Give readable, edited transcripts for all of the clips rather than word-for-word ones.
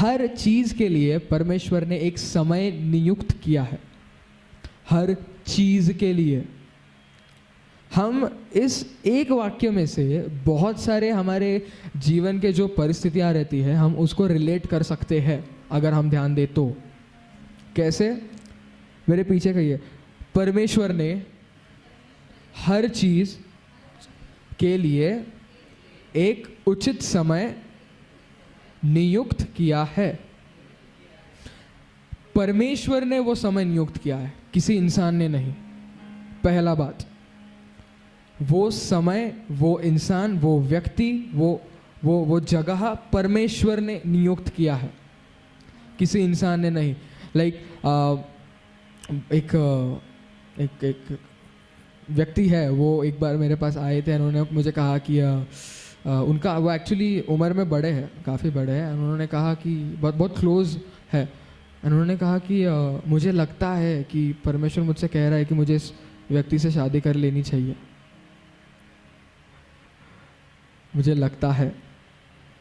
हर चीज़ के लिए परमेश्वर ने एक समय नियुक्त किया है, हर चीज़ के लिए। हम इस एक वाक्य में से बहुत सारे हमारे जीवन के जो परिस्थितियाँ रहती है हम उसको रिलेट कर सकते हैं अगर हम ध्यान दें तो। कैसे? मेरे पीछे कहिए, परमेश्वर ने हर चीज़ के लिए एक उचित समय नियुक्त किया है। परमेश्वर ने वो समय नियुक्त किया है, किसी इंसान ने नहीं। पहला बात, वो समय, वो इंसान, वो व्यक्ति, वो जगह परमेश्वर ने नियुक्त किया है, किसी इंसान ने नहीं। एक व्यक्ति है, वो एक बार मेरे पास आए थे। उन्होंने मुझे कहा कि उनका, वो एक्चुअली उम्र में बड़े हैं, काफ़ी बड़े हैं। उन्होंने कहा कि बहुत क्लोज है। उन्होंने कहा कि मुझे लगता है कि परमेश्वर मुझसे कह रहा है कि मुझे इस व्यक्ति से शादी कर लेनी चाहिए, मुझे लगता है।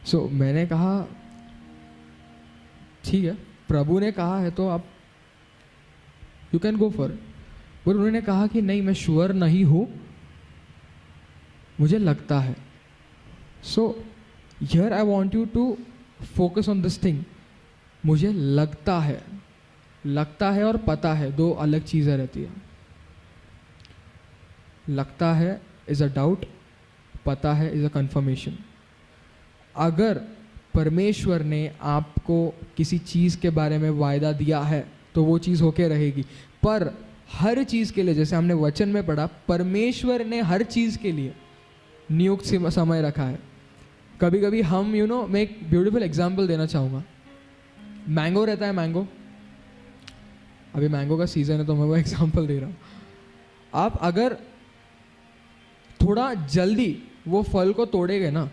सो मैंने कहा ठीक है, प्रभु ने कहा है तो आप यू कैन गो फॉर। पर उन्होंने कहा कि नहीं, मैं श्योर नहीं हूँ, मुझे लगता है। So here I want you to focus on this thing. मुझे लगता है और पता है दो अलग चीज़ें रहती है। लगता है इज़ अ डाउट, पता है इज़ अ कंफर्मेशन। अगर परमेश्वर ने आपको किसी चीज़ के बारे में वायदा दिया है तो वो चीज़ होके रहेगी। पर हर चीज़ के लिए, जैसे हमने वचन में पढ़ा, परमेश्वर ने हर चीज़ के लिए नियुक्त समय रखा है। कभी कभी हम मैं एक ब्यूटीफुल एग्जाम्पल देना चाहूँगा। मैंगो रहता है, मैंगो, अभी मैंगो का सीज़न है तो मैं वो एग्जाम्पल दे रहा हूँ। आप अगर थोड़ा जल्दी वो फल को तोड़ेंगे ना,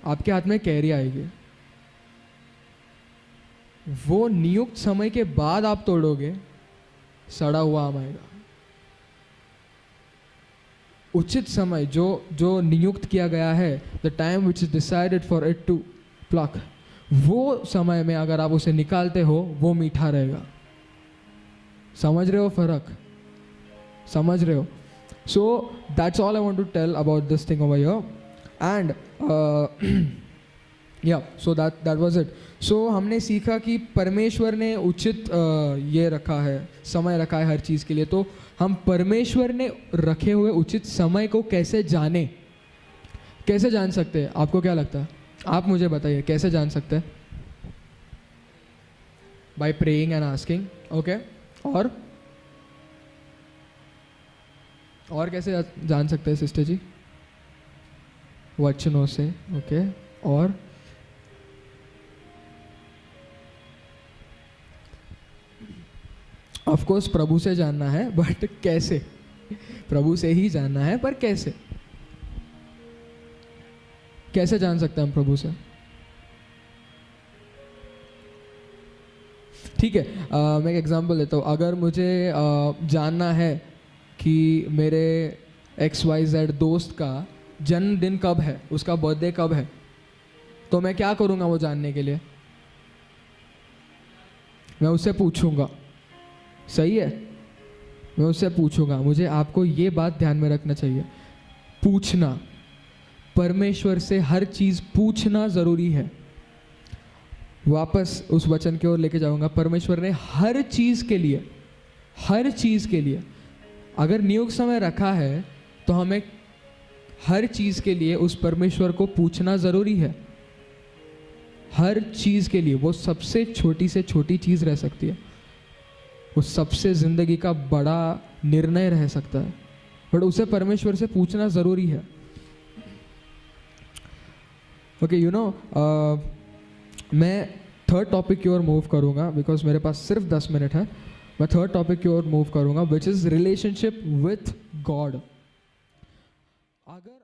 आपके हाथ में कैरी आएगी। वो नियुक्त समय के बाद आप तोड़ोगे, सड़ा हुआ आम आएगा। उचित समय जो नियुक्त किया गया है, the time which is decided for it to pluck, वो समय में अगर आप उसे निकालते हो वो मीठा रहेगा। समझ रहे हो फर्क? समझ रहे हो? So that's all I want to tell about this thing over here, and yeah, so that was it. So हमने सीखा कि परमेश्वर ने उचित ये रखा है, समय रखा है हर चीज़ के लिए। तो हम परमेश्वर ने रखे हुए उचित समय को कैसे जाने, कैसे जान सकते हैं? आपको क्या लगता है? आप मुझे बताइए, कैसे जान सकते हैं? By praying and asking, okay? और कैसे जान सकते हैं सिस्टर जी? वचनों से, ओके। और ऑफ कोर्स प्रभु से जानना है, बट कैसे? प्रभु से ही जानना है, पर कैसे? कैसे जान सकते हैं हम प्रभु से? ठीक है, मैं एक एग्जांपल देता हूँ। अगर मुझे जानना है कि मेरे XYZ दोस्त का जन्मदिन कब है, उसका बर्थडे कब है, तो मैं क्या करूँगा वो जानने के लिए? मैं उससे पूछूंगा, सही है? मैं उससे पूछूंगा। मुझे आपको ये बात ध्यान में रखना चाहिए, पूछना, परमेश्वर से हर चीज़ पूछना ज़रूरी है। वापस उस वचन की ओर लेके जाऊंगा। परमेश्वर ने हर चीज़ के लिए अगर नियुक्त समय रखा है तो हमें हर चीज़ के लिए उस परमेश्वर को पूछना ज़रूरी है। हर चीज़ के लिए, वो सबसे छोटी से छोटी चीज़ रह सकती है, वो सबसे ज़िंदगी का बड़ा निर्णय रह सकता है, बट उसे परमेश्वर से पूछना ज़रूरी है। ओके, मैं थर्ड टॉपिक की ओर मूव करूँगा, बिकॉज मेरे पास सिर्फ 10 मिनट है। मैं थर्ड टॉपिक की ओर मूव करूँगा, which is relationship with God. अगर